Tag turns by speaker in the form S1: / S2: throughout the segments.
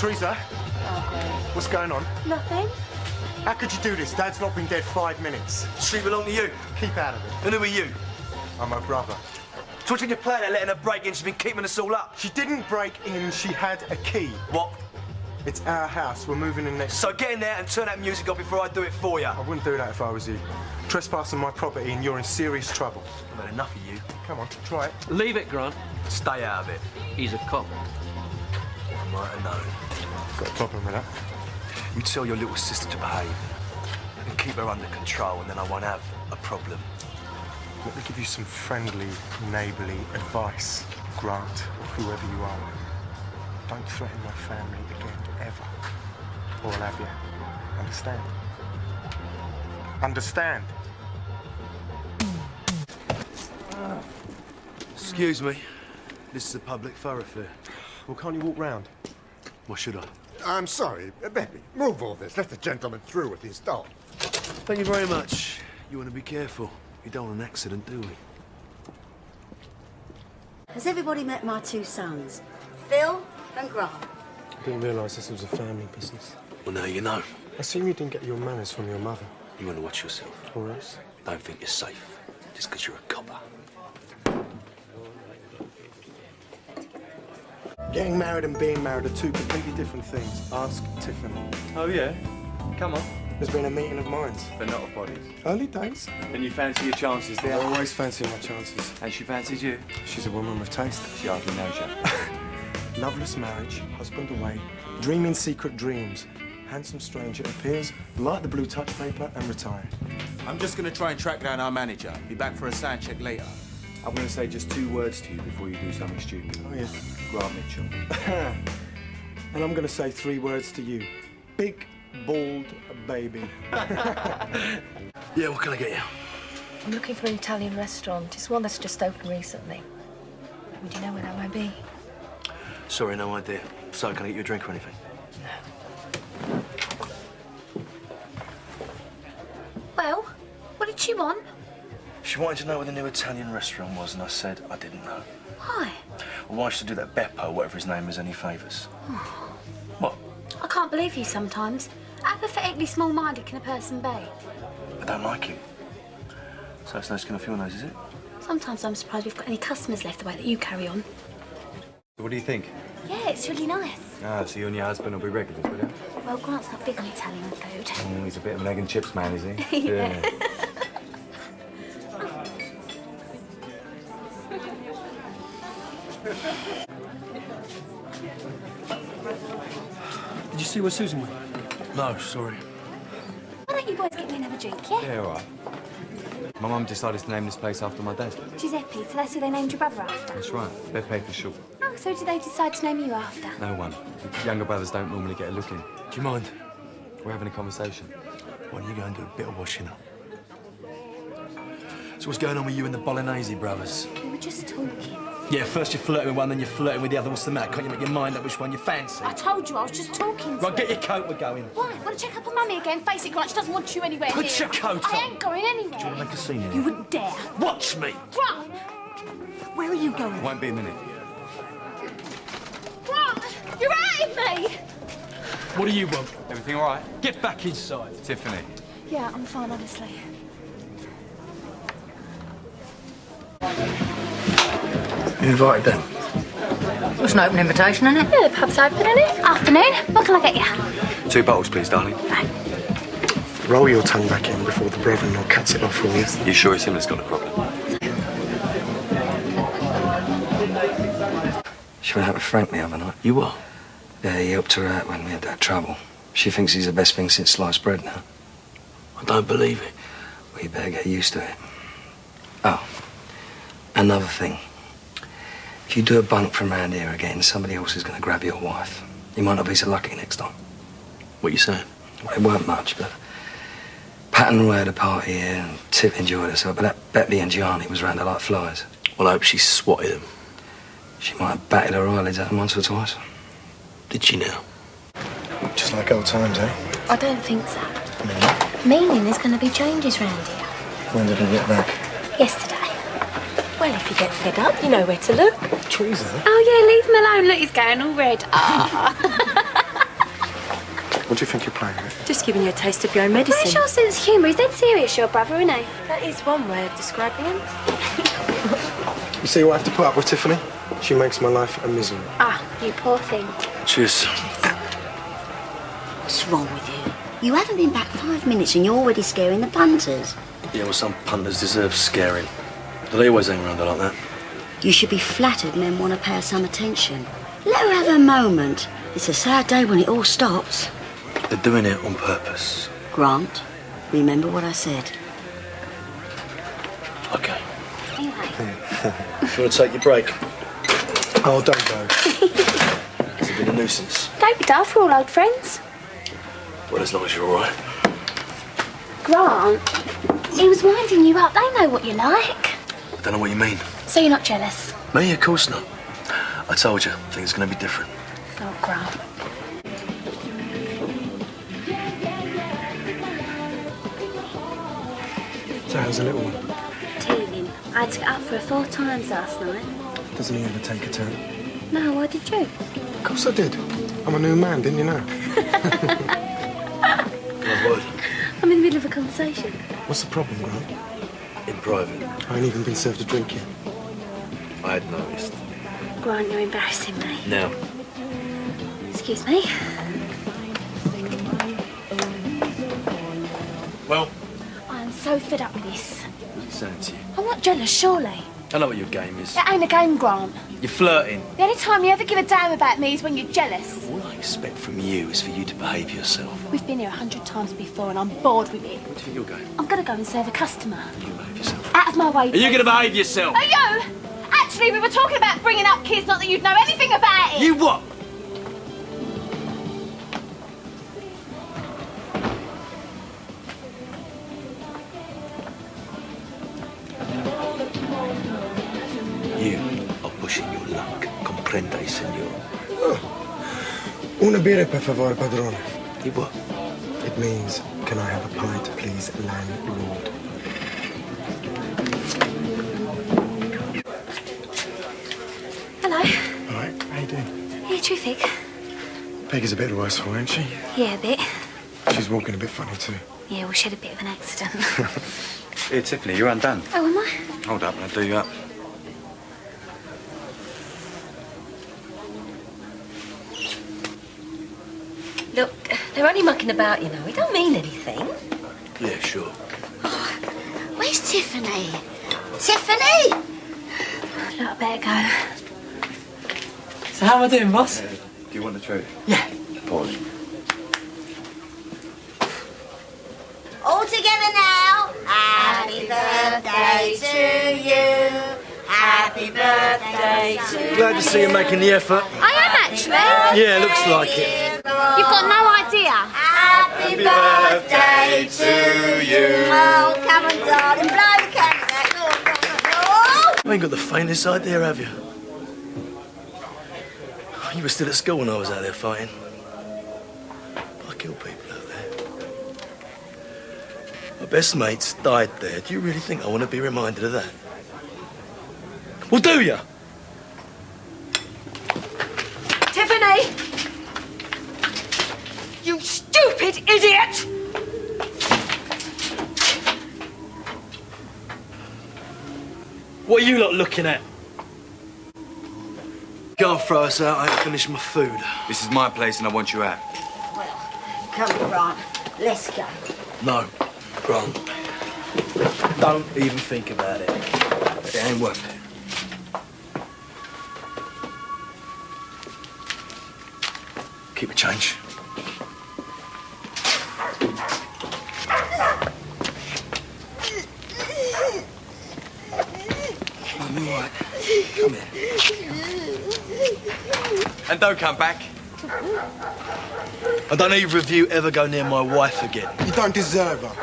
S1: Teresa?
S2: Oh, great.
S1: What's going on?
S2: Nothing.
S1: How could you do this? Dad's not been dead 5 minutes.
S3: She belong to you.
S1: Keep out of it.
S3: And who are you?
S1: I'm her brother.
S3: So when you're playing at letting her break in, she's been keeping us all up.
S1: She didn't break in, she had a key.
S3: What?
S1: It's our house. We're moving in next.
S3: So get in there and turn that music off before I do it for you.
S1: I wouldn't do that if I was you. Trespassing my property and you're in serious trouble.
S3: I've had enough of you.
S1: Come on, try it.
S4: Leave it, Grant.
S3: Stay out of it.
S4: He's a cop.
S3: I might have known.
S1: Got a problem with that?
S3: You tell your little sister to behave and keep her under control, and then I won't have a problem.
S1: Let me give you some friendly, neighbourly advice, Grant, or whoever you are. Don't threaten my family again, ever. Or I'll have you. Understand? Understand?
S3: Excuse me. This is a public thoroughfare.
S1: Well, can't you walk round?
S3: Why should I?
S5: I'm sorry, Beppy. Move all this. Let the gentleman through with his dog.
S3: Thank you very much. You want to be careful. We don't want an accident, do we?
S2: Has everybody met my two sons? Phil and Grant.
S1: I didn't realise this was a family business.
S3: Well, now you know.
S1: I assume you didn't get your manners from your mother.
S3: You want to watch yourself.
S1: Or else?
S3: Don't think you're safe just because you're a copper.
S1: Getting married and being married are two completely different things. Ask Tiffany.
S6: Oh, yeah? Come on.
S1: There's been a meeting of minds.
S6: But not of bodies.
S1: Early days.
S6: And you fancy your chances
S1: I
S6: there?
S1: always fancy my chances.
S6: And she fancies you?
S1: She's a woman with taste.
S6: She hardly knows you.
S1: Loveless marriage, husband away, dreaming secret dreams. Handsome stranger appears, light the blue touch paper and retire.
S7: I'm just going to try and track down our manager. Be back for a sound check later.
S6: I'm going to say just 2 words to you before you do something stupid.
S1: Oh, yeah.
S6: Grant Mitchell.
S1: And I'm going to say 3 words to you. Big, bald baby.
S3: Yeah, what can I get you?
S8: I'm looking for an Italian restaurant. It's one that's just opened recently. Would you know where that might be?
S3: Sorry, no idea. So, can I get you a drink or anything?
S8: No.
S2: Well, what did she want?
S3: She wanted to know where the new Italian restaurant was, and I said I didn't know.
S2: Why?
S3: Well, why should I do that Beppo, whatever his name is, any favours? What?
S2: I can't believe you sometimes. How pathetically small-minded can a person be?
S3: I don't like him. So it's no skin off your nose, is it?
S2: Sometimes I'm surprised we've got any customers left the way that you carry on.
S6: What do you think?
S2: Yeah, it's really nice.
S6: Ah, so you and your husband will be regulars, will you?
S2: Well, Grant's not big on Italian food.
S6: Oh, he's a bit of an egg and chips man, is he?
S2: Yeah.
S4: Did you see where Susan went?
S3: No, sorry.
S2: Why don't you boys get me another drink, yeah?
S6: Yeah, all right. My mum decided to name this place after my dad.
S2: Giuseppe, so that's who they named your brother after?
S6: That's right. Beppe for short.
S2: Oh, so did they decide to name you after?
S6: No one. Younger brothers don't normally get a look in.
S3: Do you mind?
S6: We're having a conversation.
S3: Why don't you go and do a bit of washing up? So what's going on with you and the Bolognese brothers?
S2: We were just talking.
S3: Yeah, first you're flirting with one, then you're flirting with the other. What's the matter? Can't you make your mind up which one you fancy?
S2: I told you I was just talking to
S3: Right, get
S2: her.
S3: your coat, we're going.
S2: Why? Want to check up on Mummy again? Face it, Grant, she doesn't want you anywhere
S3: Put
S2: near.
S3: your coat
S2: I
S3: on.
S2: ain't going anywhere.
S3: Do you want to make a scene here?
S2: You wouldn't dare.
S3: Watch me!
S2: Grant! Where are you going?
S6: Won't be a minute.
S2: Grant! You're hurting me!
S4: What do you want?
S6: Everything all right?
S4: Get back inside.
S6: Tiffany.
S8: Yeah, I'm fine, honestly.
S3: You invited them?
S8: It's an open invitation, isn't it? Yeah, the pub's open, isn't it?
S2: Afternoon. What can I get you?
S3: 2 bottles, please, darling.
S1: Roll your tongue back in before the brother-in-law cuts it off for you.
S3: You sure it's him that's got the problem?
S9: She went out with Frank the other night.
S3: You what?
S9: Yeah, he helped her out when we had that trouble. She thinks he's the best thing since sliced bread now.
S3: I don't believe it.
S9: Well, you better get used to it. Oh, another thing. If you do a bunk from round here again, somebody else is going to grab your wife. You might not be so lucky next time.
S3: What you saying?
S9: Well, it weren't much, but Pat and Roy had a party here and Tip enjoyed herself, but that Beppy and Gianni was round her like flies.
S3: Well, I hope she swatted him.
S9: She might have batted her eyelids at him once or twice.
S3: Did she now?
S1: Just like old times, eh?
S2: I don't think so. Meaning there's going to be changes round here.
S1: When did I get back?
S2: Yesterday.
S8: Well, if you get fed up, you know where to look.
S1: Teresa?
S2: Oh, yeah, leave him alone. Look, he's going all red. Ah.
S1: What do you think you're playing with?
S8: Just giving you a taste of your own medicine.
S2: Where's your sense of humour? He's dead serious, your brother, isn't he?
S8: That is one way of describing him.
S1: You see what I have to put up with, Tiffany? She makes my life a misery.
S2: Ah, you poor thing.
S3: Cheers.
S10: What's wrong with you? You haven't been back 5 minutes and you're already scaring the punters.
S3: Yeah, well, some punters deserve scaring. But they always hang around her like that.
S10: You should be flattered men want to pay her some attention. Let her have a moment. It's a sad day when it all stops.
S3: They're doing it on purpose.
S10: Grant, remember what I said.
S3: Okay.
S2: Anyway.
S3: Do you want to take your break?
S1: Oh, don't go.
S3: Has it been a nuisance?
S2: Don't be daft, we're all old friends.
S3: Well, as long as you're all right.
S2: Grant, he was winding you up. They know what you like.
S3: I don't know what you mean.
S2: So you're not jealous?
S3: Me? Of course not. I told you, things are going to be different.
S2: Oh, Grant.
S1: So how's the little one?
S2: Teething. I had to get up for her 4 times last night.
S1: Doesn't he ever take a turn?
S2: No, why did you?
S1: Of course I did. I'm a new man, didn't you know?
S3: My word.
S2: I'm in the middle of a conversation.
S1: What's the problem, Grant?
S3: In private,
S1: I ain't even been served a drink yet.
S3: I had noticed.
S2: Grant, you're embarrassing me.
S3: Now,
S2: Excuse me.
S3: well,
S2: I'm so fed up with this.
S3: what's he saying to you?
S2: I'm not jealous, surely.
S3: I know what your game is.
S2: It ain't a game, Grant.
S3: You're flirting.
S2: The only time you ever give a damn about me is when you're jealous.
S3: All I expect from you is for you to behave yourself.
S2: We've been here 100 times before and I'm bored with it.
S3: Where do you think you're going?
S2: I'm gonna go and serve a customer.
S3: You behave yourself.
S2: Out of my way,
S3: Are you going to behave yourself?
S2: Are you? Actually, we were talking about bringing up kids, not that you'd know anything about it.
S3: You what? You are pushing your luck. Comprende, senor?
S1: Una birra, per favore, padrone.
S3: You what?
S1: It means, can I have a pint, please, landlord?
S2: Hello.
S1: All right, how you doing?
S2: Yeah, terrific.
S1: Peg is a bit worse for her, ain't she?
S2: Yeah, a bit.
S1: She's walking a bit funny, too.
S2: Yeah, we had a bit of an accident.
S6: Here, Tiffany, you're undone.
S2: Oh, am I?
S6: Hold up, I'll do you up.
S8: Look, they're only mucking about, you know. It don't mean anything.
S3: Yeah, sure.
S10: Where's Tiffany? Tiffany!
S2: Look, I better go.
S4: So how am I doing, boss?
S6: Do you want the truth?
S4: Yeah.
S6: Pause.
S10: All together now. Happy birthday to you. Happy birthday to you.
S3: Glad to see you making the effort.
S2: I am, actually.
S3: Yeah, looks like it.
S2: You've got no idea.
S10: Happy birthday to you. Oh, come on, darling. Blow the candles out. Go on, go on, go on.
S3: You ain't got the faintest idea, have you? You were still at school when I was out there fighting. I killed people out there. My best mates died there. Do you really think I want to be reminded of that? Well, do you?
S8: Tiffany! You stupid idiot!
S3: What are you lot looking at? Go and throw us out. I ain't finished my food.
S6: This is my place and I want you out.
S10: Well, come on, Grant. Let's go.
S3: No, Grant. Don't even think about it. It ain't worth it. Keep a change. I'm all right. Come here.
S6: And don't come back.
S3: And don't either of you ever go near my wife again.
S1: You don't deserve her.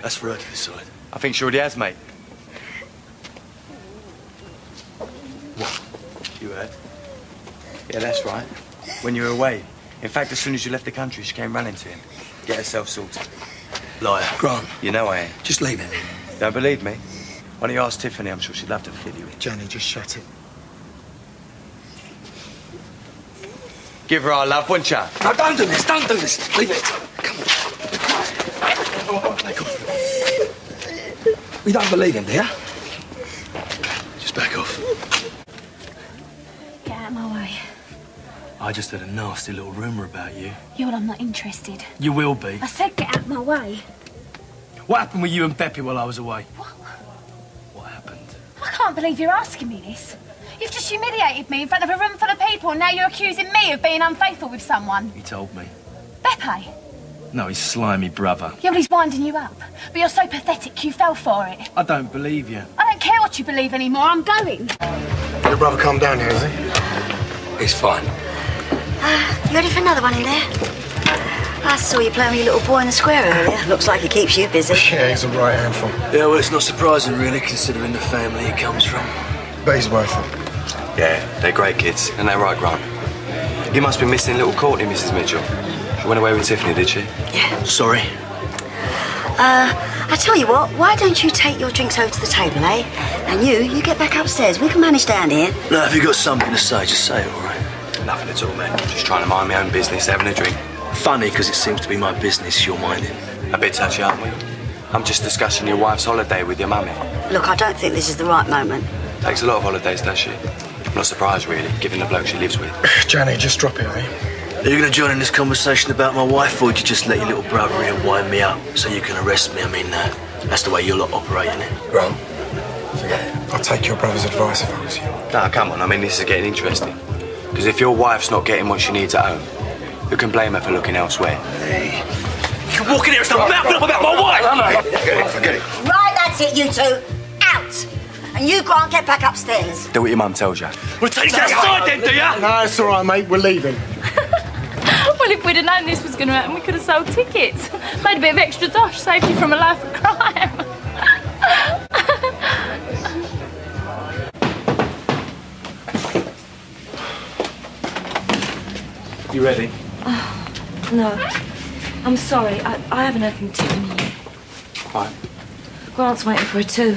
S3: That's for her to decide.
S6: I think she already has, mate.
S3: What? You heard?
S6: Yeah, that's right. When you were away. In fact, as soon as you left the country, she came running to him. Get herself sorted.
S3: Liar. Grant,
S6: You know I ain't.
S3: just leave it.
S6: Don't believe me? Why don't you ask Tiffany? I'm sure she'd love to fill you in.
S1: Johnny, just shut it.
S6: Give her our love, wouldn't you?
S9: No, don't do this. Don't do this. Leave it. Come on. Back off. We don't believe him, do you? Just back off.
S2: Get out of my way.
S9: I just heard a nasty little rumour about you.
S2: Yeah, well, I'm not interested.
S9: You will be.
S2: I said get out of my way.
S9: What happened with you and Beppy while I was away? What happened?
S2: I can't believe you're asking me this. You've just humiliated me in front of a room full of people, and now you're accusing me of being unfaithful with someone.
S9: He told me.
S2: Beppe?
S9: No, his slimy brother.
S2: Yeah, well, he's winding you up. But you're so pathetic, you fell for it.
S9: I don't believe you.
S2: I don't care what you believe anymore, I'm going.
S1: Your brother calmed down here, has he?
S9: He's fine.
S10: You ready for another one in there? I saw you playing with your little boy in the square earlier. Looks like he keeps you busy.
S1: Yeah, he's a right handful.
S9: Yeah, well, it's not surprising, really, considering the family he comes from.
S1: But he's worth it.
S6: Yeah, they're great kids, and they're right, Grant. You must be missing little Courtney, Mrs. Mitchell. She went away with Tiffany, did she?
S10: Yeah.
S9: Sorry.
S10: I tell you what, why don't you take your drinks over to the table, eh? And you get back upstairs. We can manage down here.
S9: No, if you've got something to say, just say it, all right?
S6: Nothing at all, mate. Just trying to mind my own business, having a drink.
S9: Funny, because it seems to be my business you're minding.
S6: A bit touchy, aren't we? I'm just discussing your wife's holiday with your mummy.
S10: Look, I don't think this is the right moment.
S6: Takes a lot of holidays, does she? I'm not surprised, really, given the bloke she lives with.
S1: Johnny, just drop it, eh?
S9: Are you going to join in this conversation about my wife, or would you just let your little brother here wind me up so you can arrest me? I mean, that's the way you lot operate, isn't it?
S1: Grant, forget it. I'll take your brother's advice if I was you.
S6: No, come on, I mean, this is getting interesting. Because if your wife's not getting what she needs at home, who can blame her for looking elsewhere?
S9: Hey, you walk in here and start mouthing up about my wife!
S6: Forget it.
S10: Right, that's it, you two. Out! And you, Grant, get back upstairs.
S6: Do what your mum tells you.
S9: Well, take this outside then, do ya?
S1: No, it's all right, mate. We're leaving.
S11: Well, if we'd have known this was going to happen, we could have sold tickets. Made a bit of extra dosh, saved you from a life of crime.
S9: You ready?
S8: No. I'm sorry. I haven't heard from Tiffany yet.
S6: Right.
S8: Grant's waiting for her too.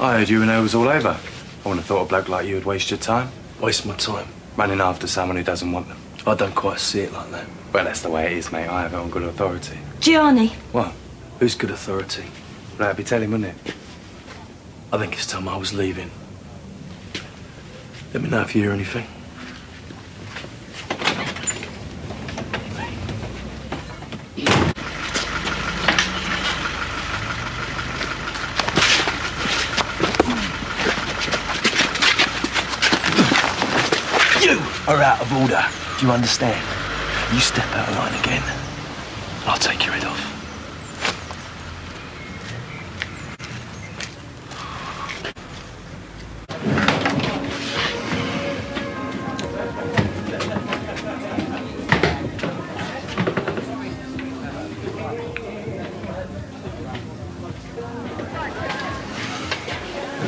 S6: I heard you and her was all over. I wouldn't have thought a bloke like you would waste your time.
S9: Waste my time.
S6: Running after someone who doesn't want them.
S9: I don't quite see it like that.
S6: Well, that's the way it is, mate. I have it on good authority.
S8: Gianni.
S9: What? Who's good authority?
S6: That'd be telling, wouldn't it?
S9: I think it's time I was leaving. Let me know if you hear anything. You are out of order. Do you understand? You step out of line again, and I'll take your head off.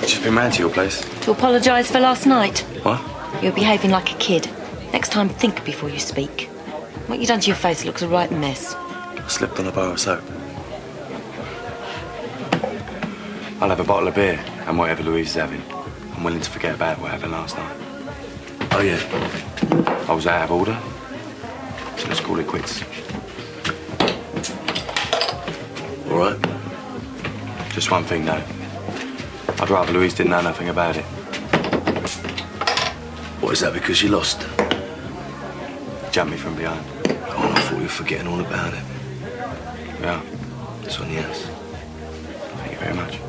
S6: She's been round to your place.
S8: To apologise for last night.
S6: What?
S8: You're behaving like a kid. Next time, think before you speak. What you done to your face looks a right mess.
S6: I slipped on a bar of soap. I'll have a bottle of beer and whatever Louise is having. I'm willing to forget about what happened last night.
S9: Oh, yeah?
S6: I was out of order, so let's call it quits.
S9: All right.
S6: Just one thing, though. I'd rather Louise didn't know nothing about it.
S9: What, is that because you lost?
S6: Jumped me from behind.
S9: Oh, I thought you were forgetting all about it.
S6: Yeah.
S9: It's on the house.
S6: Thank you very much.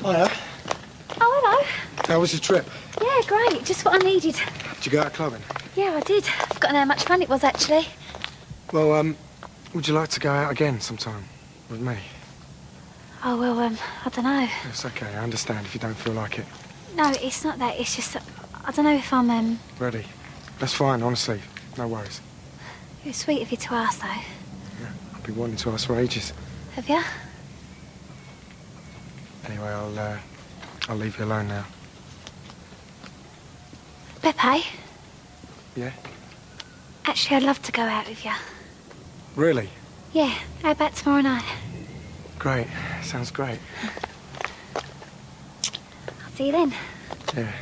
S1: Hiya.
S2: Oh, hello.
S1: How was your trip?
S2: Yeah, great. Just what I needed.
S1: Did you go out clubbing?
S2: Yeah, I did. I've forgotten how much fun it was, actually.
S1: Well, would you like to go out again sometime with me?
S2: Oh, well, I don't know.
S1: It's okay. I understand if you don't feel like it.
S2: No, it's not that. It's just that I don't know if I'm,
S1: Ready? That's fine, honestly. No worries.
S2: It was sweet of you to ask, though.
S1: Yeah, I've been wanting to ask for ages.
S2: Have you?
S1: Anyway, I'll leave you alone now.
S2: Beppe?
S1: Yeah?
S2: Actually, I'd love to go out with you.
S1: Really?
S2: Yeah, how about tomorrow night?
S1: Great. Sounds great.
S2: I'll see you then.
S1: Yeah.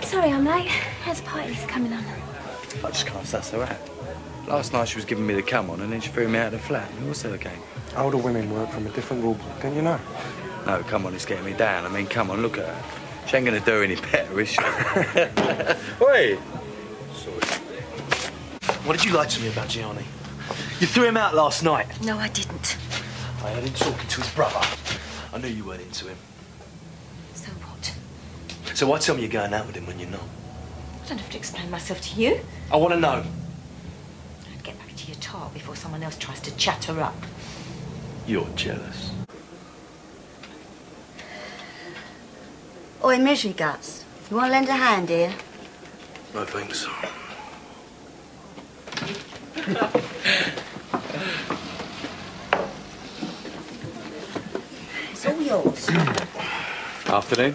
S2: Sorry I'm late. There's a party that's coming on.
S6: I just can't suss her out. Last night she was giving me the come on and then she threw me out of the flat. What's her game?
S1: Older women work from a different rule book, don't you know?
S6: No, come on, it's getting me down. I mean, come on, look at her. She ain't gonna do any better, is she? Wait. Sorry.
S3: What did you lie to me about, Gianni? You threw him out last night.
S8: No, I didn't.
S3: I heard him talking to his brother. I knew you weren't into him.
S8: So what?
S3: So why tell me you're going out with him when you're not?
S8: I don't have to explain myself to you.
S3: I want to know.
S8: I'd get back to your tart before someone else tries to chat her up.
S3: You're jealous.
S10: Oi, misery guts. You want to lend a hand here?
S3: No thanks.
S10: It's all yours.
S6: Afternoon.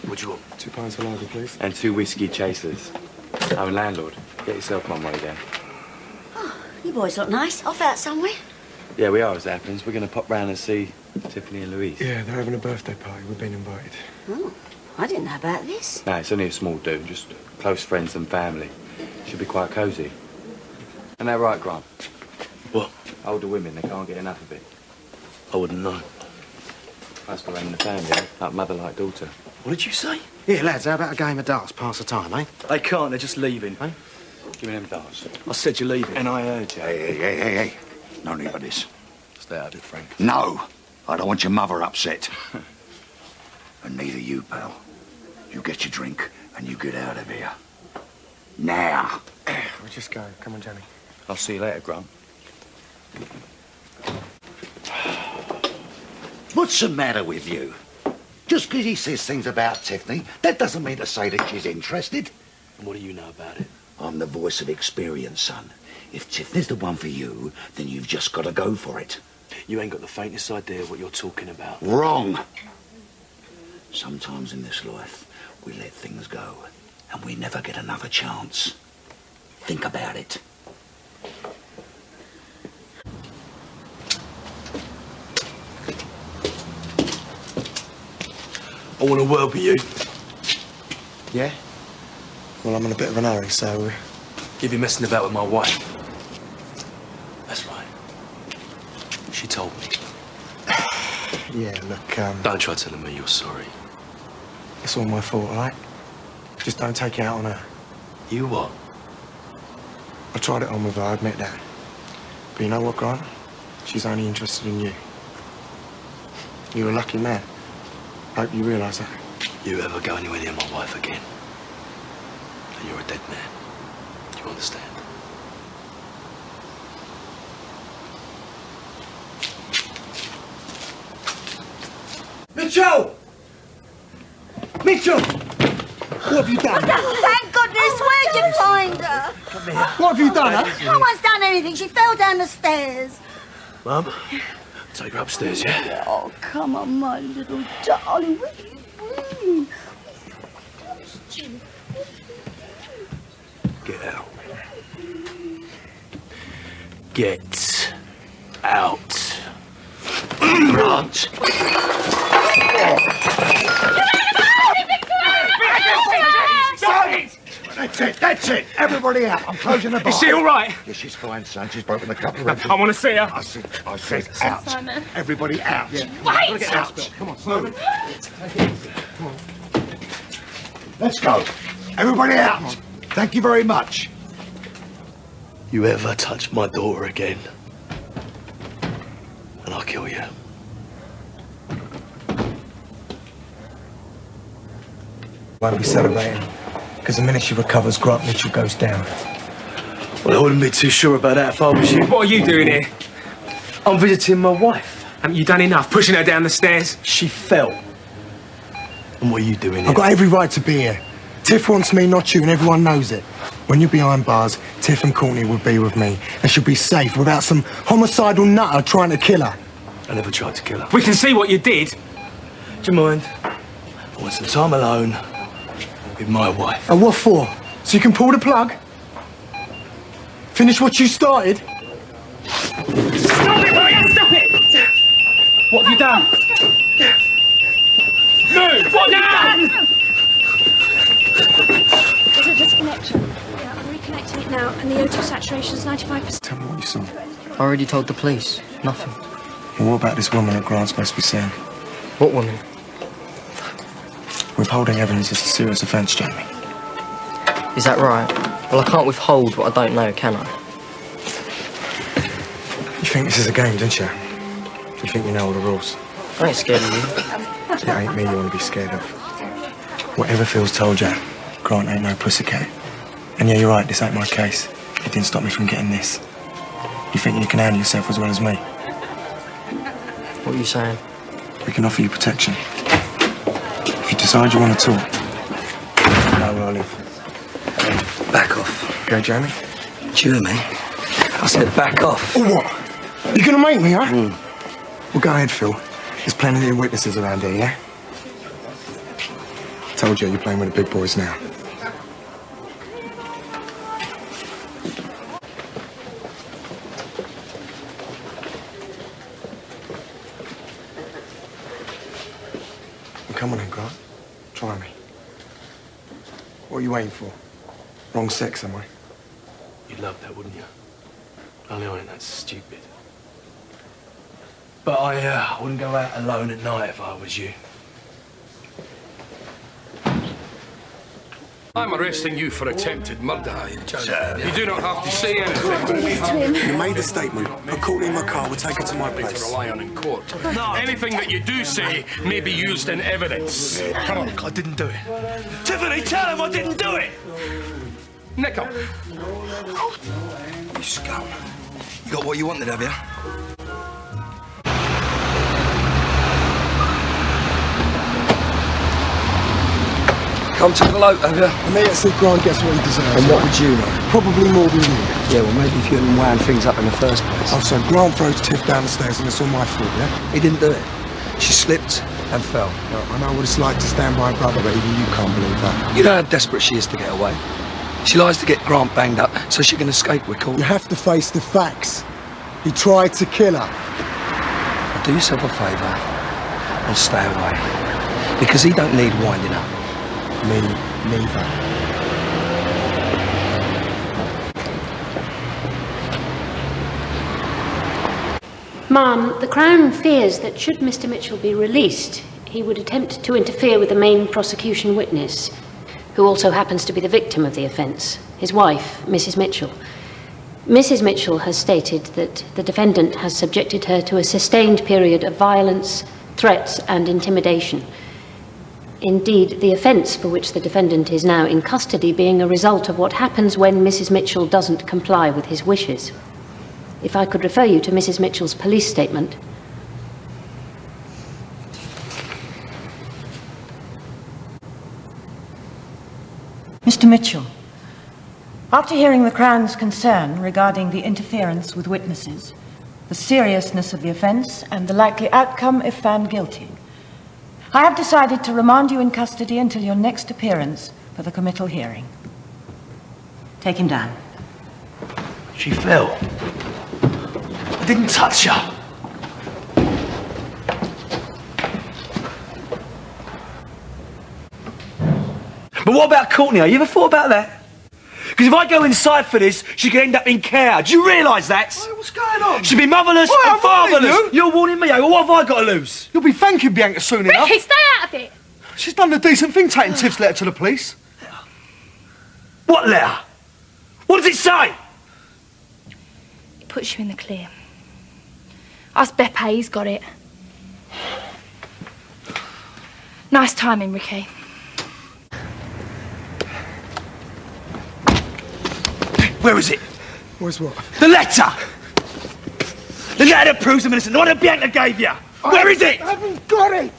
S3: What do you want?
S1: 2 pints of lager, please.
S6: And 2 whiskey chasers. I'm a landlord. Get yourself one way then.
S10: Oh, you boys look nice. Off out somewhere.
S6: Yeah, we are as it happens. We're going to pop round and see Tiffany and Louise.
S1: Yeah, they're having a birthday party. We've been invited.
S10: Oh, I didn't know about this.
S6: No, it's only a small do, just close friends and family. Should be quite cosy. Isn't that right, Grant?
S3: What?
S6: Older women, they can't get enough of it.
S3: I wouldn't know.
S6: That's the in the family, eh? Like mother, like daughter.
S3: What did you say?
S12: Yeah, lads, how about a game of darts? Pass the time, eh?
S3: They can't, they're just leaving.
S12: Eh?
S6: Give me them darts.
S3: I said you're leaving.
S6: And I heard you.
S5: Hey. No need for this.
S6: Stay out of it, Frank.
S5: No. I don't want your mother upset. And neither you, pal. You get your drink and you get out of here. Now.
S1: We're just going. Come on, Johnny.
S6: I'll see you later, Grant.
S5: What's the matter with you? Just because he says things about Tiffany, that doesn't mean to say that she's interested.
S3: And what do you know about it?
S5: I'm the voice of experience, son. If Tiffany's the one for you, then you've just got to go for it.
S3: You ain't got the faintest idea what you're talking about.
S5: Wrong. Sometimes in this life, we let things go, and we never get another chance. Think about it.
S3: I want to work with you.
S1: Yeah? Well, I'm in a bit of an hurry, so...
S3: You've been messing about with my wife. That's right. She told me.
S1: Yeah, look,
S3: Don't try telling me you're sorry.
S1: it's all my fault, all right? Just don't take it out on her.
S3: You what?
S1: I tried it on with her, I admit that. But you know what, Grant? She's only interested in you. You're a lucky man. Hope you realise that.
S3: You ever go anywhere near my wife again, and you're a dead man. Do you understand?
S12: Mitchell! Mitchell! What have you done?
S10: Thank goodness. Where'd you find her?
S12: Come here. What have you done, huh?
S10: No one's done anything. She fell down the stairs.
S3: Mum, take her upstairs, yeah?
S10: Oh, come on, my little darling. Where are you going?
S3: Get out. Get out. Grant.
S5: That's it. Everybody out. I'm closing the bar.
S12: Is she all right?
S5: Yeah, she's fine, son. She's broken a couple of ribs.
S12: I want to see her.
S5: I said out.
S11: Simon.
S5: Everybody out.
S11: Wait!
S5: Out.
S12: Come on, Simon.
S5: Come on. Let's go. Everybody out. Thank you very much.
S3: You ever touch my daughter again, and I'll kill you.
S1: Won't be celebrating. Because the minute she recovers, Grant Mitchell goes down.
S3: Well, I wouldn't be too sure about that if I was you.
S12: What are you doing here?
S3: I'm visiting my wife.
S12: Haven't you done enough pushing her down the stairs?
S3: She fell. And what are you doing here?
S1: I've got every right to be here. Tiff wants me, not you, and everyone knows it. When you're behind bars, Tiff and Courtney will be with me, and she'll be safe without some homicidal nutter trying to kill her.
S3: I never tried to kill her.
S12: We can see what you did.
S3: Do you mind? I want some time alone with my wife.
S1: And what for? So you can pull the plug? Finish what you started?
S12: Stop it, Ryan! Stop it! What have you done? Move! What now?
S2: There's a disconnection. Yeah, I'm reconnecting it now, and the O2 saturation is 95%.
S1: Tell me what you saw.
S9: I already told the police. Nothing.
S1: Well, what about this woman that Grant's supposed to be seeing?
S9: What woman?
S1: Withholding evidence is a serious offence, Jamie.
S9: Is that right? Well, I can't withhold what I don't know, can I?
S1: You think this is a game, don't you? You think you know all the rules?
S9: I ain't scared of you.
S1: It ain't me you want to be scared of. Whatever Phil's told you, Grant ain't no pussycat. And yeah, you're right, this ain't my case. It didn't stop me from getting this. You think you can handle yourself as well as me?
S9: What are you saying?
S1: We can offer you protection. If you decide you want to talk, you know where I live.
S9: Back off.
S1: Go, Jamie.
S9: Do you hear me? I said back off.
S1: Or what? You gonna make me, huh? Well, go ahead, Phil. There's plenty of witnesses around here, yeah? Told you, you're playing with the big boys now. Well, come on then, Grant. Try me. What are you waiting for? Wrong sex, am I?
S3: You'd love that, wouldn't you? Only I ain't that stupid. But I wouldn't go out alone at night if I was you.
S13: I'm arresting you for attempted murder. You do not have to say anything.
S1: You made a statement. Put Courtney in my car. We'll take her to my place.
S13: To rely on in court. Anything that you do say may be used in evidence.
S3: Come on, I didn't do it. Tiffany, tell him I didn't do it!
S13: Nickel.
S9: You scum. You got what you wanted, have you? Come to the lope, have you?
S1: And let's see Grant gets what he deserves.
S9: And what would you know?
S1: Probably more than you.
S9: Yeah, well, maybe if you hadn't wound things up in the first place.
S1: Oh, so Grant throws Tiff down the stairs and it's all my fault, yeah?
S9: He didn't do it. She slipped and fell.
S1: No, I know what it's like to stand by a brother, but even you can't believe that.
S9: You know how desperate she is to get away. She lies to get Grant banged up so she can escape, we're caught.
S1: You have to face the facts. He tried to kill her.
S9: Well, do yourself a favour and stay away. Because he don't need winding up.
S1: Me neither.
S14: Ma'am, the Crown fears that should Mr. Mitchell be released, he would attempt to interfere with the main prosecution witness, who also happens to be the victim of the offence, his wife, Mrs. Mitchell. Mrs. Mitchell has stated that the defendant has subjected her to a sustained period of violence, threats and intimidation. Indeed, the offence for which the defendant is now in custody being a result of what happens when Mrs. Mitchell doesn't comply with his wishes. If I could refer you to Mrs. Mitchell's police statement.
S15: Mr. Mitchell, after hearing the Crown's concern regarding the interference with witnesses, the seriousness of the offence and the likely outcome if found guilty, I have decided to remand you in custody until your next appearance for the committal hearing. Take him down.
S3: She fell. I didn't touch her. But what about Courtney? You ever thought about that? Because if I go inside for this, she could end up in care. Do you realise that?
S12: Hey, what's going on?
S3: She'd be motherless and fatherless. You're warning me, eh? What have I got to lose?
S12: You'll be thanking Bianca soon enough.
S11: Ricky, stay out of it!
S12: She's done the decent thing taking Tiff's letter to the police.
S3: What letter? What does it say?
S11: It puts you in the clear. Ask Beppe, he's got it. Nice timing, Ricky.
S3: Where is it?
S1: Where's what?
S3: The letter! The letter that proves I'm innocent. The one that Bianca gave you. Where is it?
S1: I haven't got it!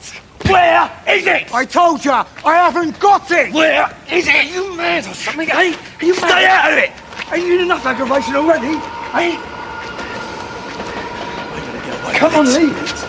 S3: Where is it?
S1: I told you, I haven't got it!
S3: Where is it? Are you mad or something, eh? You stay out of it! Ain't you enough aggravation already? Hey? Come on, leave it.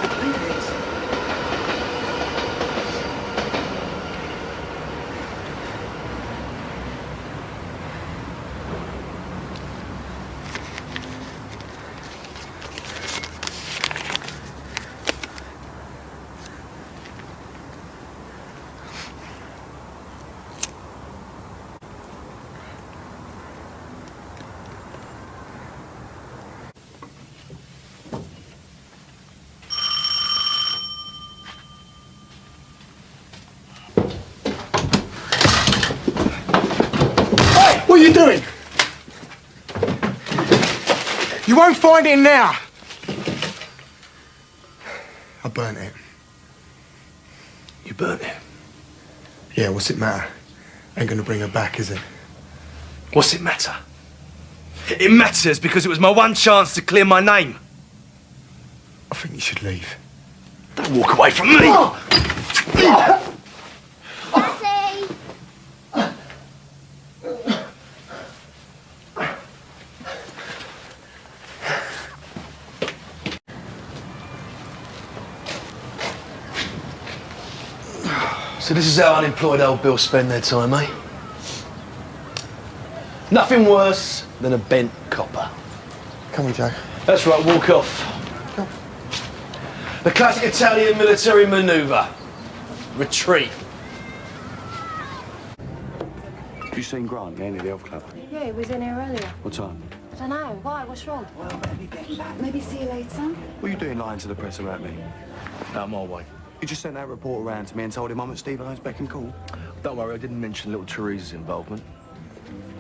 S1: What are you doing? You won't find it now. I burnt it.
S3: You burnt it?
S1: Yeah, what's it matter? Ain't gonna bring her back, is it?
S3: What's it matter? It matters because it was my one chance to clear my name.
S1: I think you should leave.
S3: Don't walk away from me! So this is how unemployed old Bills spend their time, eh? Nothing worse than a bent copper.
S1: Come on, Joe.
S3: That's right, walk off.
S1: Come.
S3: The classic Italian military manoeuvre. Retreat.
S6: Have you seen Grant at any of the elf club?
S8: Yeah, he was in here earlier.
S6: What time?
S8: I don't know. Why? What's wrong?
S6: Well, maybe get back.
S8: Maybe see you later.
S6: What are you doing lying to the press about me?
S3: Out my way.
S6: You just sent that report around to me and told him I'm at Steve Owen's beck and call.
S3: Don't worry, I didn't mention little Teresa's involvement.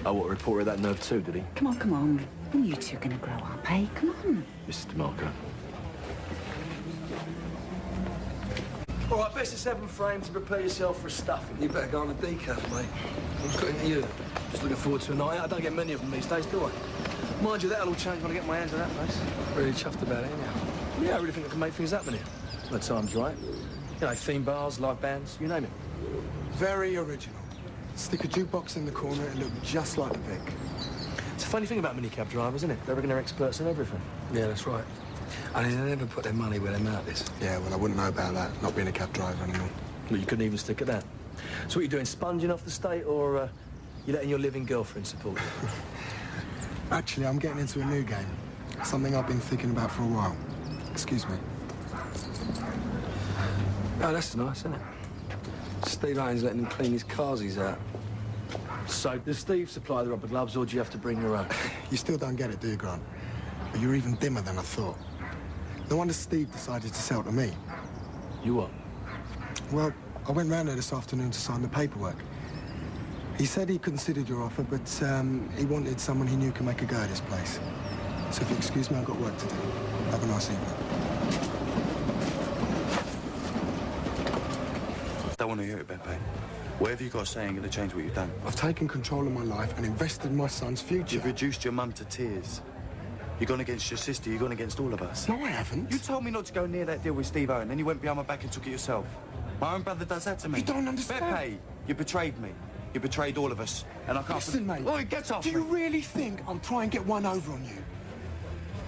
S3: Oh, what, reported that nerve too, did he?
S16: Come on, come on. When are you two going to grow up, eh? Come on.
S3: Mr. DeMarco. All right, best of 7 frames to prepare yourself for a stuffing. You better go on a decaf, mate. I'm cutting to you. Just looking forward to a night out. I don't get many of them these days, do I? Mind you, that'll all change when I get my hands on that place. Really chuffed about it, ain't you? Yeah, I really think I can make things happen here. When the time's right. You know, theme bars, live bands, you name it.
S1: Very original. Stick a jukebox in the corner and look just like the Vic.
S3: It's a funny thing about minicab drivers, isn't it? They reckon they're experts in everything. Yeah, that's right. And they never put their money where their mouth is.
S1: Yeah, well, I wouldn't know about that, not being a cab driver anymore.
S3: Well, you couldn't even stick at that. So what are you doing, sponging off the state, or you letting your living girlfriend support you?
S1: Actually, I'm getting into a new game. Something I've been thinking about for a while. Excuse me.
S3: Oh, that's nice, isn't it? Steve Owen's letting him clean his carsies out. So, does Steve supply the rubber gloves, or do you have to bring your own?
S1: You still don't get it, do you, Grant? But you're even dimmer than I thought. No wonder Steve decided to sell to me.
S3: You what?
S1: Well, I went round there this afternoon to sign the paperwork. He said he considered your offer, but he wanted someone he knew could make a go of this place. So if you excuse me, I've got work to do. Have a nice evening.
S6: Don't want to hear it, Pepe. Whatever you got to say ain't going to change what you've done.
S1: I've taken control of my life and invested in my son's future.
S6: You've reduced your mum to tears. You've gone against your sister, you've gone against all of us.
S1: No, I haven't.
S6: You told me not to go near that deal with Steve Owen, then you went behind my back and took it yourself. My own brother does that to me.
S1: You don't understand.
S6: Pepe, you betrayed me. You betrayed all of us. And I can't...
S1: Listen, mate.
S6: Oh, get off
S1: Do
S6: me.
S1: you really think I'm trying to get one over on you?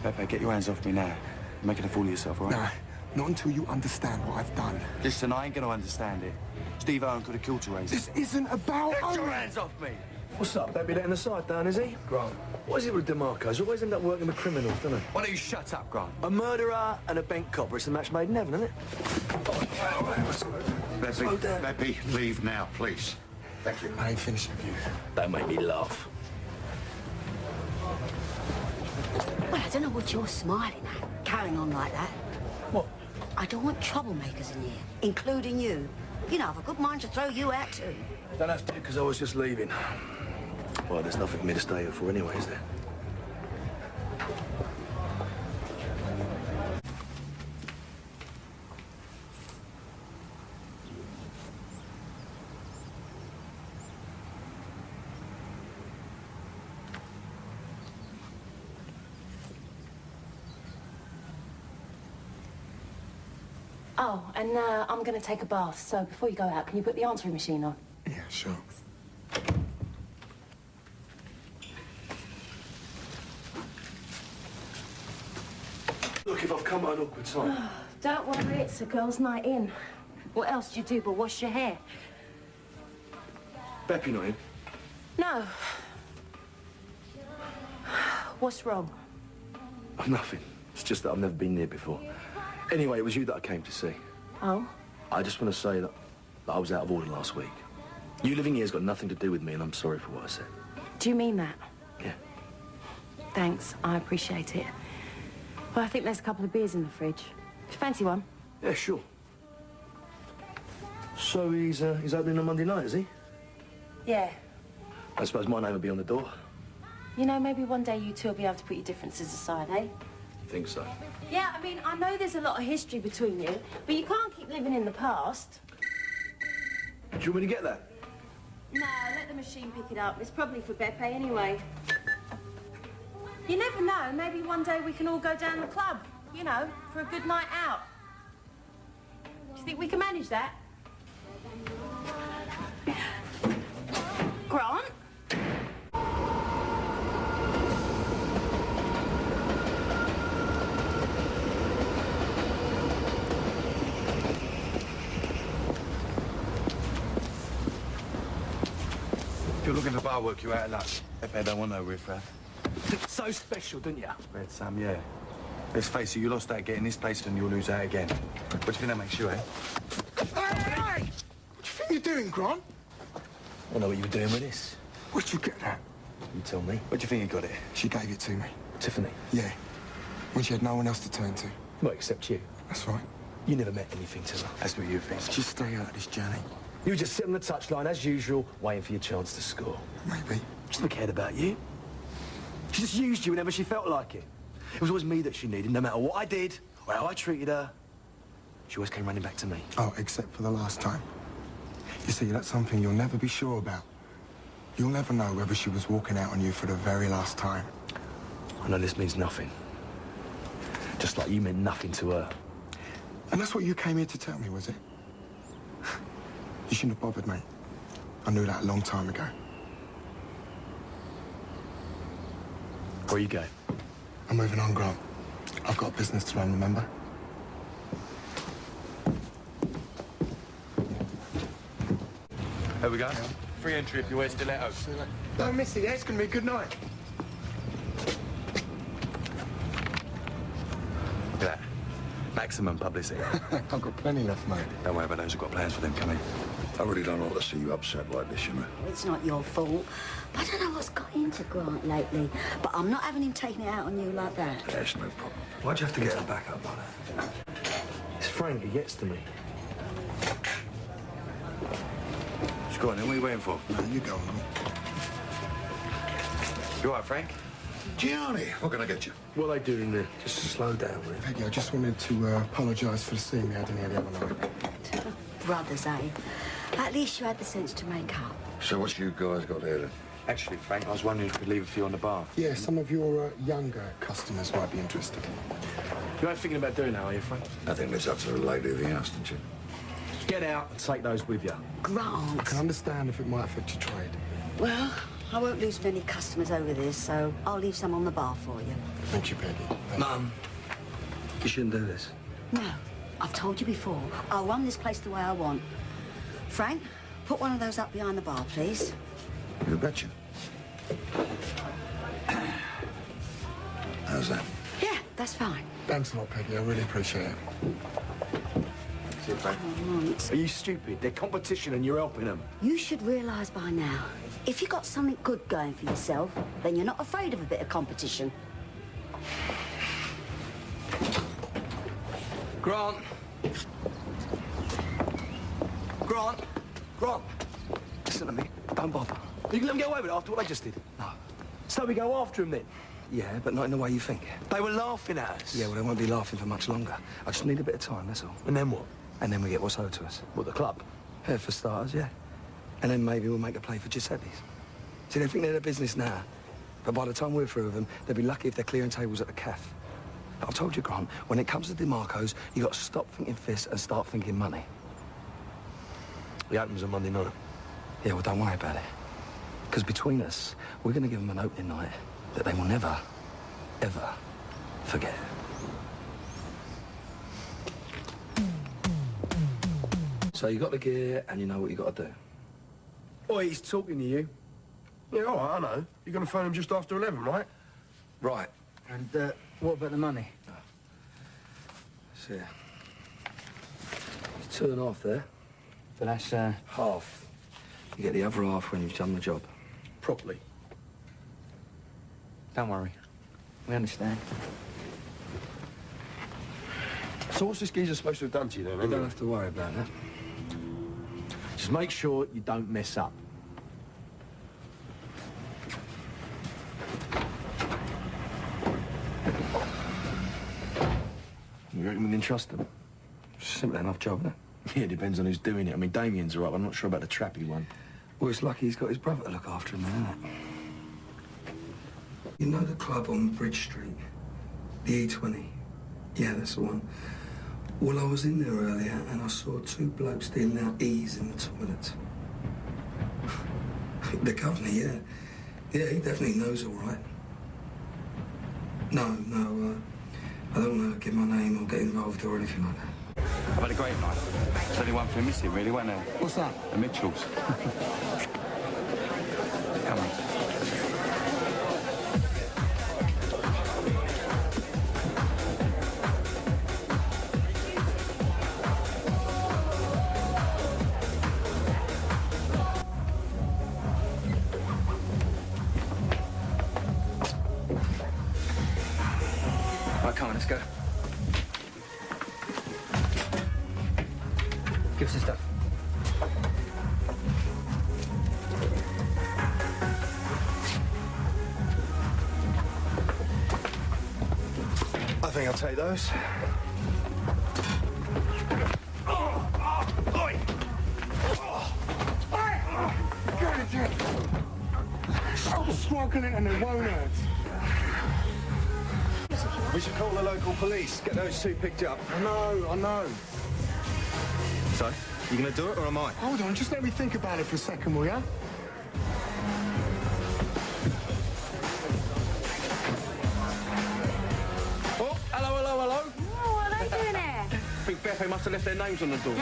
S6: Pepe, get your hands off me now. You're making a fool of yourself, all right?
S1: No, not until you understand what I've done.
S6: Listen, I ain't going to understand it. Steve Owen could have killed Teresa.
S1: This isn't about...
S6: Get your hands off me!
S3: What's up? Baby letting the side down, is he? Grant. What is it with DeMarco's? Always end up working with criminals, don't they?
S6: Why don't you shut up, Grant?
S3: A murderer and a bent copper. It's a match made in heaven, isn't it?
S5: Beppy, leave now, please. Thank you.
S1: I ain't finished with you.
S3: Don't make me laugh.
S16: Well, I don't know what you're smiling at, carrying on like that.
S3: What?
S16: I don't want troublemakers in here, including you. You know, I've a good mind to throw you out too.
S3: Don't have to, because I was just leaving. Well, there's nothing for me to stay here for anyway, is there?
S8: Oh, and I'm going to take a bath, so before you go out, can you put the answering machine on?
S1: Yeah, sure.
S3: Look, if I've come at an awkward time...
S8: Don't worry, it's a girls' night in. What else do you do but wash your hair?
S3: Beppy not in?
S8: No. What's wrong?
S3: Nothing. It's just that I've never been there before. Anyway, it was you that I came to see.
S8: Oh?
S3: I just want to say that I was out of order last week. You living here's got nothing to do with me, and I'm sorry for what I said.
S8: Do you mean that?
S3: Yeah.
S8: Thanks, I appreciate it. Well, I think there's a couple of beers in the fridge. Do you fancy one?
S3: Yeah, sure. So he's opening on Monday night, is he?
S8: Yeah.
S3: I suppose my name will be on the door.
S8: You know, maybe one day you two will be able to put your differences aside, eh?
S3: Think so?
S8: Yeah, I mean, I know there's a lot of history between you, but you can't keep living in the past.
S3: Do you want me to get that?
S8: No, let the machine pick it up. It's probably for Beppe anyway. You never know. Maybe one day we can all go down the club, you know, for a good night out. Do you think we can manage that? Grant?
S6: If you're looking to bar work, you're out of luck. Pepe don't want no riffraff.
S3: So special, didn't you?
S6: Red Sam, yeah. Let's face it, you lost out getting this place and you'll lose out again. What do you think that makes you, eh?
S1: Hey! What do you think you're doing, Grant?
S3: I know what you were doing with this.
S1: Where'd you get that?
S3: You tell me.
S6: What do you think you got it?
S1: She gave it to me.
S3: Tiffany?
S1: Yeah. When she had no one else to turn to.
S3: Well, except you.
S1: That's right.
S3: You never meant anything to her.
S6: That's what you think.
S1: Just stay out of this, Johnny.
S3: You were just sitting on the touchline, as usual, waiting for your chance to score.
S1: Maybe.
S3: She never cared about you. She just used you whenever she felt like it. It was always me that she needed, no matter what I did or how I treated her. She always came running back to me.
S1: Oh, except for the last time. You see, that's something you'll never be sure about. You'll never know whether she was walking out on you for the very last time.
S3: I know this means nothing. Just like you meant nothing to her.
S1: And that's what you came here to tell me, was it? You shouldn't have bothered, mate. I knew that a long time ago.
S3: Where you go?
S1: I'm moving on, Grant. I've got business to run, remember?
S6: There we go. Free entry if you wear stilettos.
S1: Don't miss it, yeah? It's going to be a good night.
S6: Look at that. Maximum publicity.
S1: I've got plenty left, mate.
S6: Don't worry about those who've got plans for them coming.
S5: I really don't want to see you upset like this, you know.
S16: It's not your fault. But I don't know what's got into Grant lately. But I'm not having him taking it out on you like that.
S5: That's no problem.
S3: Why'd you have to get her back up like that? It's Frank, he gets to me.
S6: Just go on then, what are you waiting for?
S1: No, you go on.
S6: You all right, Frank?
S5: Gianni, what can I get you?
S3: What are they doing there? Just slow down, will you?
S1: Peggy, I just wanted to apologise for the scene we had in here the other night.
S16: Brothers, eh? At least you had the sense to make up.
S5: So what you guys got there then?
S6: Actually, Frank, I was wondering if we could leave a few on the bar.
S1: Yeah, some of your younger customers might be interested.
S3: You ain't thinking about doing that, are you, Frank?
S5: I think that's up to the lady of the house, don't you?
S3: Get out and take those with you.
S16: Grant.
S1: I can understand if it might affect your trade.
S16: Well, I won't lose many customers over this, so I'll leave some on the bar for you.
S1: Thank you, Peggy.
S3: Mum, you shouldn't do this.
S16: No, I've told you before. I'll run this place the way I want. Frank, put one of those up behind the bar, please.
S5: You betcha. How's that?
S16: Yeah, that's fine.
S1: Thanks a lot, Peggy. I really appreciate it.
S6: See you, Frank.
S3: Are you stupid? They're competition and you're helping them.
S16: You should realise by now, if you've got something good going for yourself, then you're not afraid of a bit of competition.
S3: Grant. Grant. Grant. Listen to me. Don't bother. You can let them get away with it after what they just did. No. So we go after him then?
S9: Yeah, but not in the way you think.
S3: They were laughing at us.
S9: Yeah, well, they won't be laughing for much longer. I just need a bit of time, that's all.
S3: And then what?
S9: And then we get what's owed to us.
S3: What, the club?
S9: Yeah, for starters, yeah. And then maybe we'll make a play for Giuseppe's. See, they think they're the business now. But by the time we're through with them, they'll be lucky if they're clearing tables at the cafe. I've told you, Grant, when it comes to DeMarco's, you got to stop thinking fists and start thinking money.
S3: The opens on Monday night.
S9: Yeah, well, don't worry about it. Because between us, we're going to give them an opening night that they will never, ever forget. So you got the gear and you know what you got to do.
S3: Oi, he's talking to you. Yeah, all right, I know. You're going to phone him just after 11, right?
S9: Right.
S4: And what about the money?
S9: See, it's 2.5 there.
S4: But that's
S9: half. You get the other half when you've done the job.
S3: Properly.
S4: Don't worry. We understand.
S3: So what's this geezer supposed to have done to you then?
S9: You don't have to worry about that.
S3: Just make sure you don't mess up. You reckon we can trust them?
S9: Simple enough job, isn't it?
S3: Yeah, it depends on who's doing it. I mean, Damien's all right, but I'm not sure about the trappy one.
S9: Well, it's lucky he's got his brother to look after him, isn't it? You know the club on Bridge Street? The E20? Yeah, that's the one. Well, I was in there earlier and I saw 2 blokes dealing out E's in the toilet. The governor, yeah. Yeah, he definitely knows all right. No, I don't want to give my name or get involved or anything like that.
S6: I've had a great night. It's only one thing missing, really, wasn't there?
S9: What's that?
S6: The Mitchells. Come on.
S4: Right, come on, let's go. Give us the stuff.
S3: I think I'll take those.
S12: Stop struggling and it won't hurt.
S3: We should call the local police, get those 2 picked up.
S12: I know.
S3: So, you gonna do it or am I?
S12: Hold on, just let me think about it for a second, will ya?
S3: Oh, hello.
S8: Oh, what are they doing there?
S3: I think Beppe must have left their names on the door.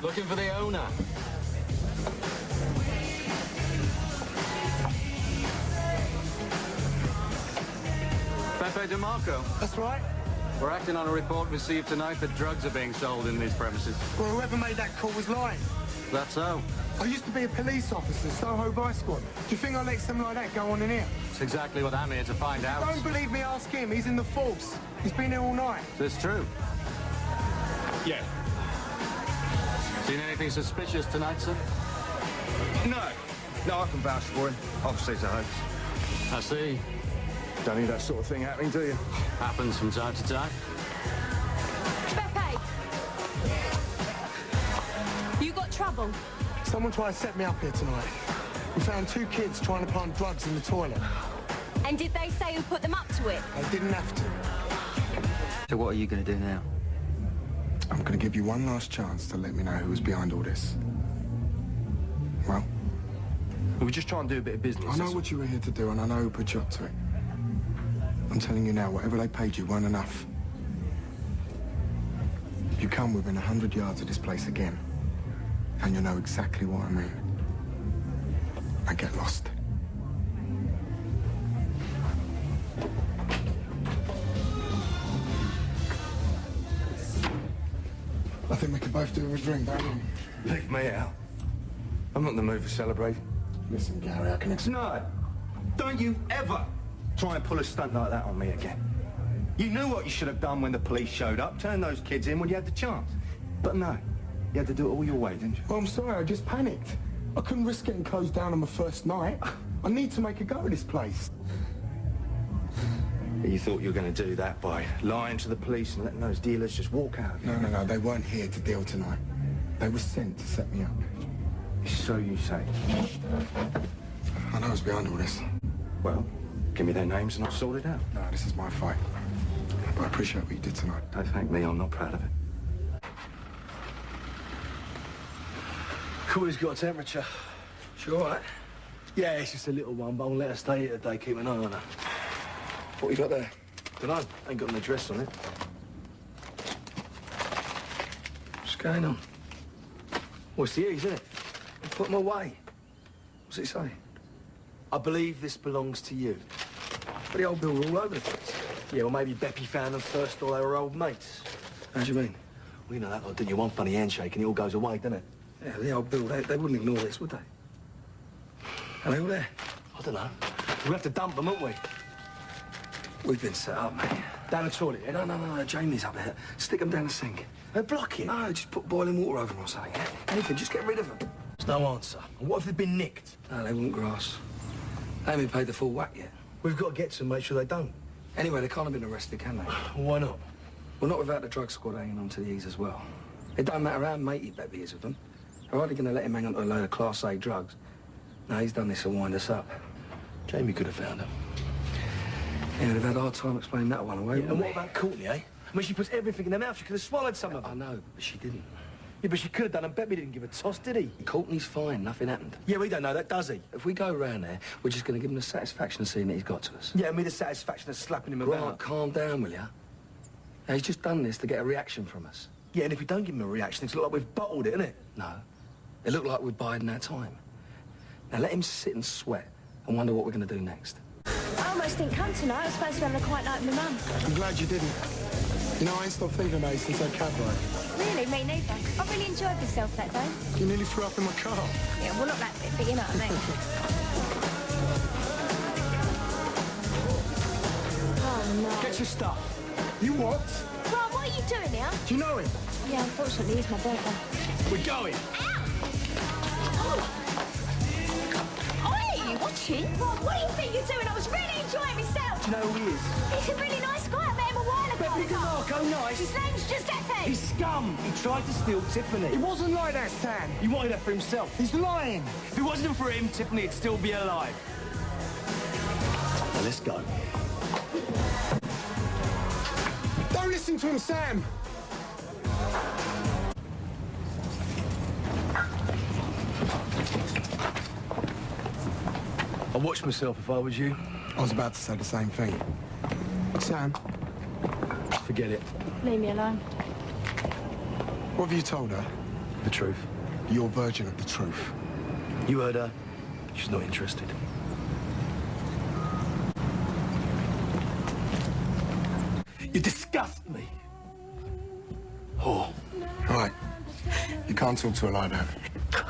S3: Looking for the owner.
S6: Pepe DeMarco.
S12: That's right.
S6: We're acting on a report received tonight that drugs are being sold in these premises.
S12: Well, whoever made that call was lying.
S6: That's so.
S12: I used to be a police officer, Soho Vice Squad. Do you think I'll let something like that go on in here?
S6: It's exactly what I'm here to find out.
S12: Don't believe me, ask him. He's in the force. He's been here all night.
S6: This true?
S3: Yeah.
S6: Seen anything suspicious tonight, sir?
S3: No, I can vouch for him. Obviously, it's a hoax.
S6: I see.
S3: Don't need that sort of thing happening, do you?
S6: Happens from time to time.
S8: Beppe! You got trouble?
S12: Someone tried to set me up here tonight. We found 2 kids trying to plant drugs in the toilet.
S8: And did they say who put them up to it?
S12: They didn't have to.
S4: So what are you going to do now?
S12: I'm going to give you one last chance to let me know who was behind all this. Well?
S3: We just try and do a bit of business.
S12: I know what you were here to do, and I know who put you up to it. I'm telling you now, whatever they paid you weren't enough. If you come within 100 yards of this place again, and you'll know exactly what I mean, I get lost. I think we could both do with a drink, don't we?
S3: Leave me out. I'm not in the mood for celebrating.
S12: Listen, Gary, I can explain.
S3: No! Don't you ever try and pull a stunt like that on me again. You knew what you should have done when the police showed up. Turn those kids in when you had the chance. But no, you had to do it all your way, didn't you?
S12: Well, I'm sorry, I just panicked. I couldn't risk getting closed down on my first night. I need to make a go of this place.
S3: You thought you were going to do that by lying to the police and letting those dealers just walk out?
S12: No, they weren't here to deal tonight. They were sent to set me up.
S3: So you say.
S12: I know who's behind all this.
S3: Well, give me their names and I'll sort it out.
S12: No, this is my fight. But I appreciate what you did tonight.
S3: Don't thank me, I'm not proud of it. Cooley's got a temperature.
S9: She all right?
S3: Yeah, it's just a little one, but I'll let her stay here today, keep an eye on her.
S9: What you got there?
S3: Dunno, ain't got an address on it.
S9: What's going on?
S3: Well, it's the ease, isn't it? Put them away. What's it say? I believe this belongs to you. But the old bill were all over the place. Yeah, well, maybe Beppy found them first or they were old mates. How do you mean? Well, you know that lot, didn't you? One funny handshake and it all goes away, doesn't it? Yeah, the old bill, they wouldn't ignore this, would they? Are they all there? I don't know. We'll have to dump them, won't we? We've been set up, mate. Down the toilet, yeah? No, Jamie's up there. Stick them down the sink. They're blocking. No, just put boiling water over them or something, yeah? Anything, just get rid of them. There's no answer. And what if they've been nicked? No, they wouldn't grass. They haven't been paid the full whack yet. We've got to get to them, make sure they don't. Anyway, they can't have been arrested, can they? Why not? Well, not without the drug squad hanging on to the ease as well. It don't matter how matey Beppy is with them. They're hardly going to let him hang on to a load of Class A drugs. No, he's done this to wind us up. Jamie could have found him. Yeah, they've had a hard time explaining that one away. Yeah, and what about Courtney, eh? I mean, she puts everything in her mouth. She could have swallowed some of it. I know, but she didn't. Yeah, but she could have done, and Beppy didn't give a toss, did he? Courtney's fine. Nothing happened. Yeah, we don't know that, does he? If we go round there, we're just going to give him the satisfaction of seeing that he's got to us. Yeah, and me the satisfaction of slapping him about. Calm down, will ya? Now, he's just done this to get a reaction from us. Yeah, and if we don't give him a reaction, it's look like we've bottled it, innit? No. It looked like we're biding our time. Now, let him sit and sweat and wonder what we're going to do next.
S2: I almost didn't come tonight. I was supposed to be having a quiet night with my mum.
S12: I'm glad you didn't. You know, I ain't stopped thinking about it since that cab ride.
S2: Really? Me neither. I really enjoyed myself that day.
S12: You nearly threw up in my car.
S2: Yeah, well, not that bit, but you know what I mean. Oh, no.
S12: Get your stuff. You what?
S2: Ron, what are you doing here?
S12: Do you know him?
S2: Yeah, unfortunately, it's my birthday.
S12: We're going.
S2: Oi, watching? Ron, what do you think you're doing? I was really enjoying myself.
S3: Do you know who he is?
S2: He's a really nice guy. I met him a while ago.
S3: Beppy DeMarco, nice.
S2: His name's Giuseppe.
S3: He's scum. He tried to steal Tiffany.
S12: It wasn't like that, Stan.
S3: He wanted her for himself.
S12: He's lying.
S3: If it wasn't for him, Tiffany'd still be alive. Now, let's go.
S12: Don't listen to him, Sam.
S3: I'd watch myself if I was you.
S12: I was about to say the same thing. Sam.
S3: Forget it.
S2: Leave me alone.
S12: What have you told her?
S3: The truth.
S12: Your version of the truth.
S3: You heard her. She's not interested. You disgust me. Oh.
S12: All right. You can't talk to her like that.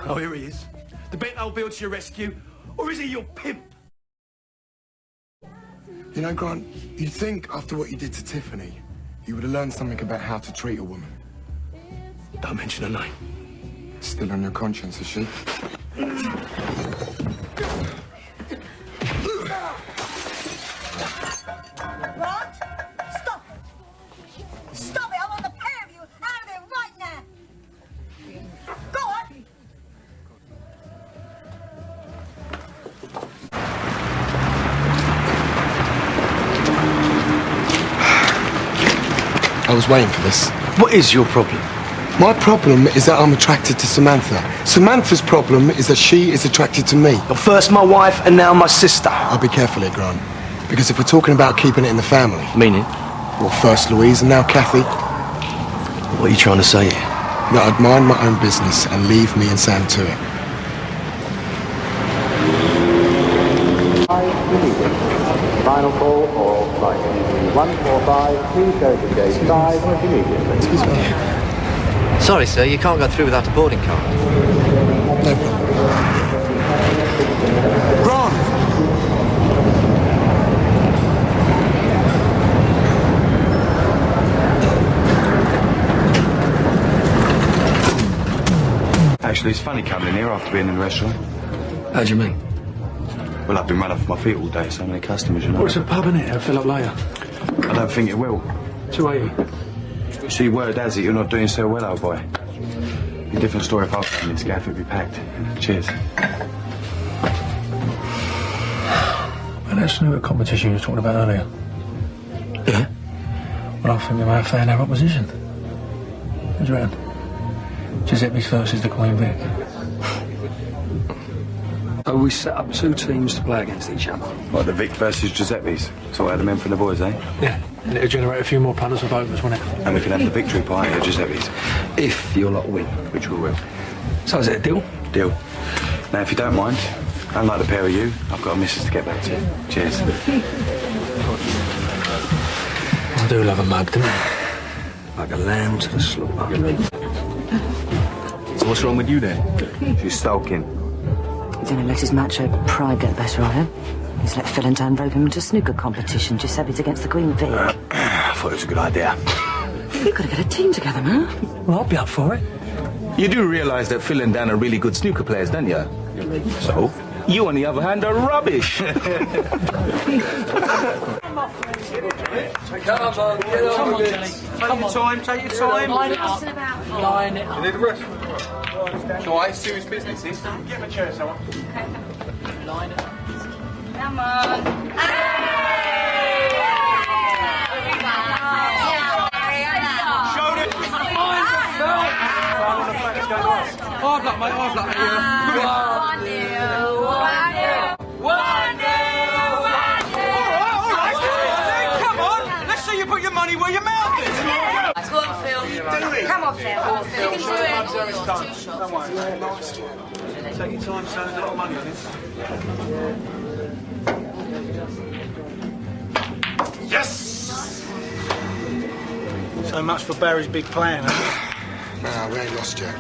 S3: Oh, here he is. The bent old Bill to your rescue. Or is he your pimp?
S12: You know, Grant, you'd think after what you did to Tiffany, you would have learned something about how to treat a woman.
S3: Don't mention her name.
S12: Still on your conscience, is she?
S10: Rod, stop it. Stop it. I want the pair of you out of there right now. Go on.
S12: I was waiting for this.
S3: What is your problem?
S12: My problem is that I'm attracted to Samantha. Samantha's problem is that she is attracted to me.
S3: Well, first my wife and now my sister.
S12: I'll be careful here, Grant. Because if we're talking about keeping it in the family...
S3: Meaning?
S12: Well, first Louise and now Kathy.
S3: What are you trying to say here?
S12: That I'd mind my own business and leave me and Sam to it.
S17: Final call for flight 145, please go to gate 5 immediately.
S12: Excuse me.
S18: Sorry, sir, you can't go through without a boarding card.
S12: No problem. Grant!
S6: Actually, it's funny coming in here after being in the restaurant.
S3: How do you mean?
S6: Well, I've been run off my feet all day, so many customers, you know.
S3: Well, it's a pub, innit? It'll fill up later.
S6: I don't think it will.
S3: 280.
S6: See, word has it you're not doing so well, old boy. A different story if I was in this gaff, it'd be packed. Cheers.
S3: And that's the new competition you were talking about earlier.
S12: Yeah?
S3: Well, I think we may have found our opposition. Who's round? Giuseppe's versus the Queen Vic. So we set up two teams to play against each other.
S6: What, the Vic versus Giuseppe's? So out the men from the boys, eh?
S3: Yeah, and it'll generate a few more punters for both of us, won't it?
S6: And we can have the victory party at Giuseppe's.
S3: If your lot win.
S6: Which we will.
S9: So is it a deal?
S6: Deal. Now, if you don't mind, unlike the pair of you, I've got a missus to get back to. Cheers.
S9: I do love a mug, don't I? Like a lamb to the slaughter.
S6: So what's wrong with you then? She's sulking.
S16: He's going to let his macho pride get the better of him. He's let Phil and Dan rope him into a snooker competition. Giuseppe's against the Queen Vic.
S6: I thought it was a good idea.
S16: You've got to get a team together, man.
S9: Well, I'll be up for it.
S6: You do realise that Phil and Dan are really good snooker players, don't you? So, you, on the other hand, are rubbish.
S9: Come on, get on with it.
S7: Take your time, take your time.
S11: Line it up. Line it up.
S7: You need a rest? It's all right, serious business, this. Give him a chair, someone.
S11: Line it up.
S2: Come on.
S7: Hard luck, mate, hard luck. Come on, let's see you put your money where your mouth is.
S2: Come on, Phil. Come on, Phil. You can do it.
S7: Don't worry. Take your time, son. There's a lot of money on this. Yes! So much for Barry's big plan, huh?
S12: Nah, we ain't lost yet.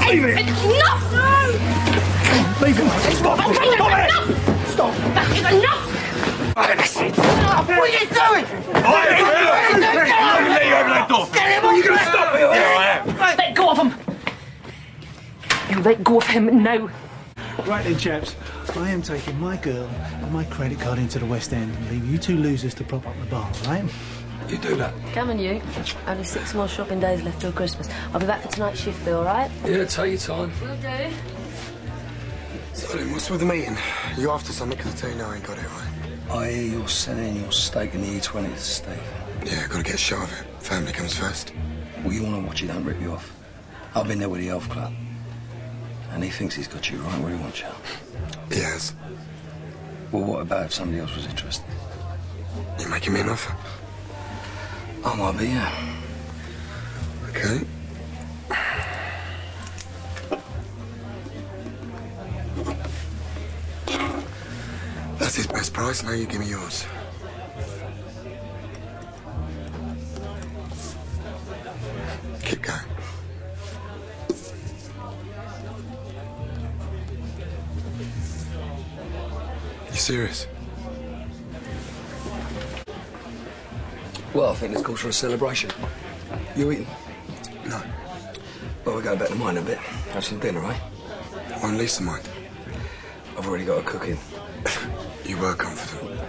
S2: Leave it! Enough!
S12: Leave it! Stop!
S2: Okay,
S12: Stop it!
S2: enough!
S12: Stop!
S2: That is enough!
S12: Right, that's it.
S2: What are you doing?
S12: Let you open that door.
S2: Get him
S12: Are you going to stop it? Yeah, I am.
S11: Let go of him. You let go of him now.
S3: Right then, chaps. I am taking my girl and my credit card into the West End and leave you two losers to prop up the bar, right?
S9: You do that.
S19: Come on, you. Only 6 more shopping days left till Christmas. I'll be back for tonight's shift, Phil, all right?
S9: Yeah, take your time.
S19: Will do.
S12: So then, what's with the meeting? You after something? Because I tell you now I ain't got it, right?
S9: I hear you're selling your stake in the E20 to Steve.
S12: Yeah, got to get a shot of it. Family comes first.
S9: Well, you want to watch it, don't rip you off. I've been there with the Elf Club. And he thinks he's got you right where he wants you.
S12: He has.
S9: Well, what about if somebody else was interested?
S12: You making me an offer?
S9: I might be, yeah.
S12: Okay. That's his best price, now you give me yours. Keep going. You serious?
S9: Well, I think this calls for a celebration. You eating?
S12: No.
S9: Well, we'll go back to mine a bit. Have some dinner, eh?
S12: Won't Lisa mind?
S9: I've already got a cook in.
S12: You were confident.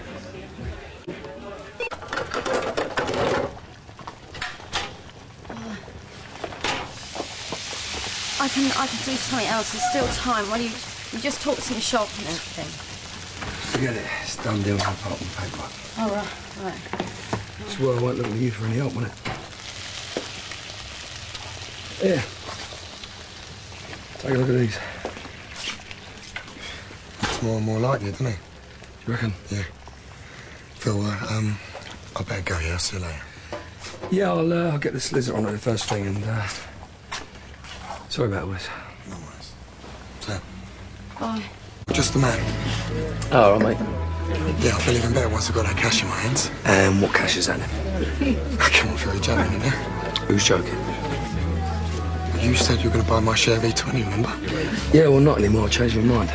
S8: I can do something else. There's still time. Why don't you just talk to the shop and everything?
S9: Forget it. It's done deal. I'll part on paper.
S8: Oh, right.
S9: Swear I won't look to you for any help, won't it? Here. Take a look at these.
S12: Looks more and more likely, doesn't he?
S9: Do you reckon?
S12: Yeah. Phil, I better go, yeah? I'll see you later.
S9: Yeah, I'll get the solicitor on it the first thing and, sorry about this.
S12: No worries. So,
S8: Bye.
S12: just the man.
S9: Oh, all right, mate.
S12: Yeah, I feel even better once I've got that cash in my hands.
S9: And what cash is that then?
S12: Come on, Phil, you're joking, isn't it?
S9: Who's joking?
S12: You said you were going to buy my share of E20, remember?
S9: Yeah, well, not anymore. I changed my mind.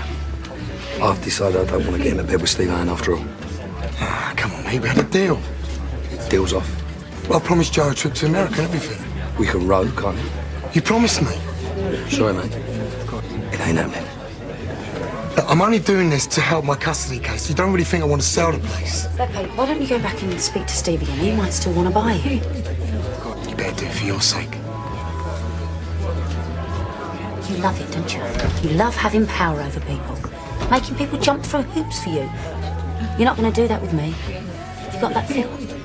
S9: I've decided I don't want to get in a bed with Steve Allen after all.
S12: Ah, come on, mate, we had a deal.
S9: Deal's off.
S12: Well, I promised Joe a trip to America and everything.
S9: We can row, can't we?
S12: You promised me.
S9: Sorry, mate. It ain't happening.
S12: Look, I'm only doing this to help my custody case. You don't really think I want to sell the place?
S16: Beppe, why don't you go back and speak to Steve again? He might still want to buy it.
S12: You better do it for your sake.
S16: You love it, don't you? You love having power over people. Making people jump through hoops for you. You're not going to do that with me.
S19: You got that film?